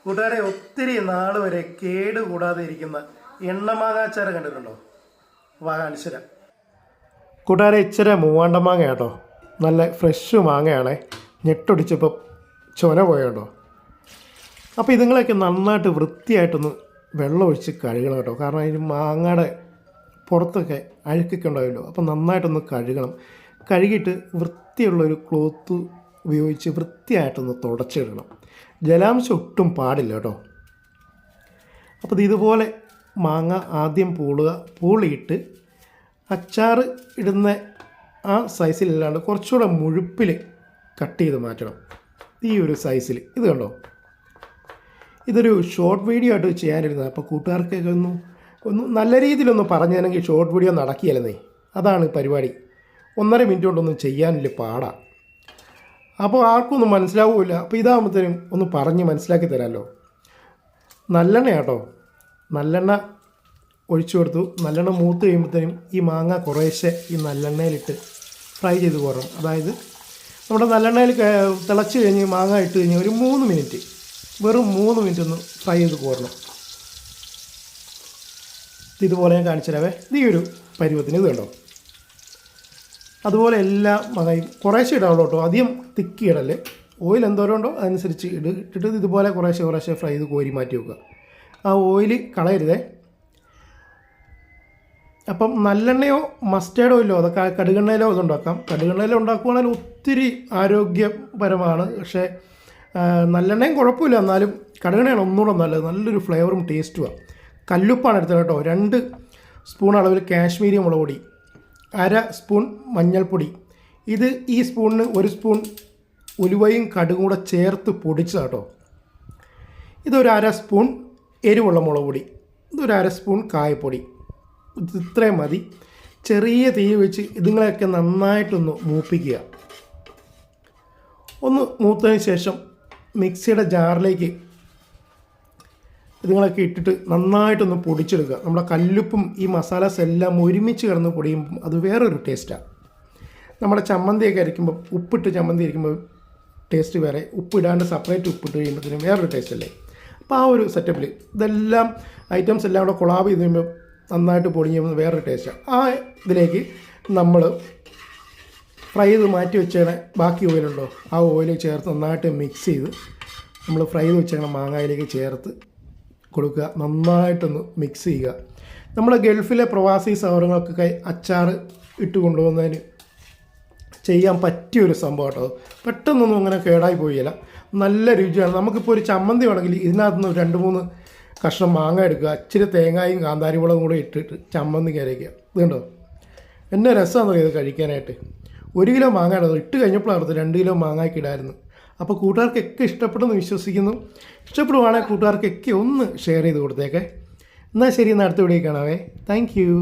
കൂട്ടുകാരെ, ഒത്തിരി നാൾ വരെ കേടുകൂടാതെ ഇരിക്കുന്ന എണ്ണമാങ്ങാച്ചാറ് കണ്ടിട്ടുണ്ടോ? വാ കാണിച്ചു തരാം. കൂട്ടുകാരെ, ഇച്ചിരി മൂവാണ്ടമാങ്ങ കേട്ടോ, നല്ല ഫ്രഷ് മാങ്ങയാണേ. ഞെട്ടൊടിച്ചപ്പോൾ ചൊന പോയുണ്ടോ. അപ്പോൾ ഇതുങ്ങളൊക്കെ നന്നായിട്ട് വൃത്തിയായിട്ടൊന്ന് വെള്ളമൊഴിച്ച് കഴുകണം കേട്ടോ. കാരണം അതിന് മാങ്ങയുടെ പുറത്തൊക്കെ അഴുക്കൊക്കെ ഉണ്ടാവുമല്ലോ. അപ്പോൾ നന്നായിട്ടൊന്ന് കഴുകണം. കഴുകിയിട്ട് വൃത്തിയുള്ളൊരു ക്ലോത്ത് ഉപയോഗിച്ച് വൃത്തിയായിട്ടൊന്ന് തുടച്ചിടണം. ജലാംശം ഒട്ടും പാടില്ല കേട്ടോ. അപ്പോൾ ഇതുപോലെ മാങ്ങ ആദ്യം പൂളിയിട്ട് അച്ചാർ ഇടുന്ന ആ സൈസിലല്ലാണ്ട് കുറച്ചുകൂടെ മുഴുപ്പിൽ കട്ട് ചെയ്ത് മാറ്റണം. ഈ ഒരു സൈസിൽ ഇത് കണ്ടോ. ഇതൊരു ഷോർട്ട് വീഡിയോ ആയിട്ട് ചെയ്യാനിരുന്നത്. അപ്പോൾ കൂട്ടുകാർക്കൊക്കെ ഒന്ന് നല്ല രീതിയിലൊന്ന് പറഞ്ഞാണെങ്കിൽ ഷോർട്ട് വീഡിയോ നടക്കിയല്ലെന്നേ. അതാണ് പരിപാടി. 1.5 മിനിറ്റ് കൊണ്ടൊന്നും ചെയ്യാനില്ല, പാടാണ്. അപ്പോൾ ആർക്കൊന്നും മനസ്സിലാവില്ല. അപ്പോൾ ഇതാകുമ്പോഴത്തേനും ഒന്ന് പറഞ്ഞ് മനസ്സിലാക്കി തരാമല്ലോ. നല്ലെണ്ണ കേട്ടോ, നല്ലെണ്ണ ഒഴിച്ചു കൊടുത്തു. നല്ലെണ്ണ മൂത്ത് കഴിയുമ്പോഴത്തേനും ഈ മാങ്ങ കുറേശ്ശെ ഈ നല്ലെണ്ണയിലിട്ട് ഫ്രൈ ചെയ്ത് കോരണം. അതായത് നമ്മുടെ നല്ലെണ്ണയിൽ തിളച്ച് കഴിഞ്ഞ് മാങ്ങ ഇട്ട് കഴിഞ്ഞ് ഒരു 3 മിനിറ്റ്, വെറും 3 മിനിറ്റ് ഒന്ന് ഫ്രൈ ചെയ്ത് കോരണം. ഇതുപോലെ ഞാൻ കാണിച്ചു തരാവേ. ഈ ഒരു പരുവത്തിന് ഇത് കണ്ടോ. അതുപോലെ എല്ലാ മാങ്ങയും കുറേശ്ശെ ഇടാവുള്ളൂ കേട്ടോ. അധികം തിക്കി ഇടല്ലേ. ഓയിൽ എന്തോരം ഉണ്ടോ അതനുസരിച്ച് ഇട്ടിട്ട് ഇതുപോലെ കുറേശ്ശെ ഫ്രൈ ചെയ്ത് കോരി മാറ്റി വെക്കുക. ആ ഓയിൽ കളയരുതേ. അപ്പം നല്ലെണ്ണയോ മസ്റ്റേർഡ് ഓയിലോ അതൊക്കെ കടുകെണ്ണയിലോ ഇതുണ്ടാക്കാം. കടുകെണ്ണയിലോ ഉണ്ടാക്കുകയാണെങ്കിൽ ഒത്തിരി ആരോഗ്യപരമാണ്. പക്ഷേ നല്ലെണ്ണയും കുഴപ്പമില്ല, എന്നാലും കടുകെണ്ണയാണ് ഒന്നുകൂടെ നല്ലത്. നല്ലൊരു ഫ്ലേവറും ടേസ്റ്റുമാണ്. കല്ലുപ്പാണ് എടുത്തത് കേട്ടോ. 2 സ്പൂൺ അളവിൽ കാശ്മീരി മുളക് പൊടി, 1/2 സ്പൂൺ മഞ്ഞൾപ്പൊടി. ഈ സ്പൂണിന് 1 സ്പൂൺ ഉലുവയും കടുകും കൂടെ ചേർത്ത് പൊടിച്ചതാണ് കേട്ടോ. ഇതൊരു 1/2 സ്പൂൺ എരിവുള്ള മുളക് പൊടി, ഇതൊരു 1/2 സ്പൂൺ കായപ്പൊടി. ഇത്രയും മതി. ചെറിയ തീ വെച്ച് ഇതുങ്ങളെയൊക്കെ നന്നായിട്ടൊന്ന് മൂപ്പിക്കുക. ഒന്ന് മൂത്തതിന് ശേഷം മിക്സിയുടെ ജാറിലേക്ക് ഇതുങ്ങളൊക്കെ ഇട്ടിട്ട് നന്നായിട്ടൊന്ന് പൊടിച്ചെടുക്കുക. നമ്മുടെ കല്ലുപ്പും ഈ മസാലാസ് എല്ലാം ഒരുമിച്ച് കിടന്ന് പൊടിയുമ്പം അത് വേറൊരു ടേസ്റ്റാണ്. നമ്മുടെ ചമ്മന്തിയൊക്കെ അരയ്ക്കുമ്പോൾ ഉപ്പിട്ട് ചമ്മന്തി അരയ്ക്കുമ്പോൾ ടേസ്റ്റ് വേറെ, ഉപ്പിടാണ്ട് സെപ്പറേറ്റ് ഉപ്പിട്ട് കഴിയുമ്പോഴത്തേനും വേറൊരു ടേസ്റ്റ് അല്ലേ. അപ്പോൾ ആ ഒരു സെറ്റപ്പിൽ ഇതെല്ലാം ഐറ്റംസ് എല്ലാം കൂടെ കൊളാബ് ചെയ്ത് കഴിയുമ്പോൾ നന്നായിട്ട് പൊടിഞ്ഞ് വേറൊരു ടേസ്റ്റാണ്. ആ ഇതിലേക്ക് നമ്മൾ ഫ്രൈ ചെയ്ത് മാറ്റി വെച്ചേണ ബാക്കി ഓയിലുണ്ടോ, ആ ഓയിൽ ചേർത്ത് നന്നായിട്ട് മിക്സ് ചെയ്ത് നമ്മൾ ഫ്രൈ ചെയ്ത് വെച്ചേക്കണ മാങ്ങയിലേക്ക് ചേർത്ത് കൊടുക്കുക. നന്നായിട്ടൊന്ന് മിക്സ് ചെയ്യുക. നമ്മുടെ ഗൾഫിലെ പ്രവാസി സൗഹൃദങ്ങൾക്കൊക്കെ അച്ചാർ ഇട്ട് കൊണ്ടുപോകുന്നതിന് ചെയ്യാൻ പറ്റിയൊരു സംഭവം കേട്ടോ. പെട്ടെന്നൊന്നും അങ്ങനെ കേടായി പോയില്ല, നല്ല രുചിയാണ്. നമുക്കിപ്പോൾ ഒരു ചമ്മന്തി വേണമെങ്കിൽ ഇതിനകത്തുനിന്ന് 2-3 കഷ്ണം മാങ്ങ എടുക്കുക, ഇച്ചിരി തേങ്ങയും കാന്താരി മുളകും കൂടെ ഇട്ടിട്ട് ചമ്മന്തി കരയ്ക്കുക. ഇതുണ്ടോ എന്നെ രസമാണെന്ന് ഇത് കഴിക്കാനായിട്ട്. 1 കിലോ മാങ്ങയാണ് ഇട്ട് കഴിഞ്ഞപ്പോഴാണ് 2 കിലോ മാങ്ങയ്ക്ക് ഇടായിരുന്നു. അപ്പോൾ കൂട്ടുകാർക്കൊക്കെ ഇഷ്ടപ്പെടുമെന്ന് വിശ്വസിക്കുന്നു. ഇഷ്ടപ്പെടുവാണെങ്കിൽ കൂട്ടുകാർക്കൊക്കെ ഒന്ന് ഷെയർ ചെയ്ത് കൊടുത്തേക്കെ. എന്നാൽ ശരി, എന്നാൽ അടുത്ത വീഡിയോ കാണാവേ. Thank you.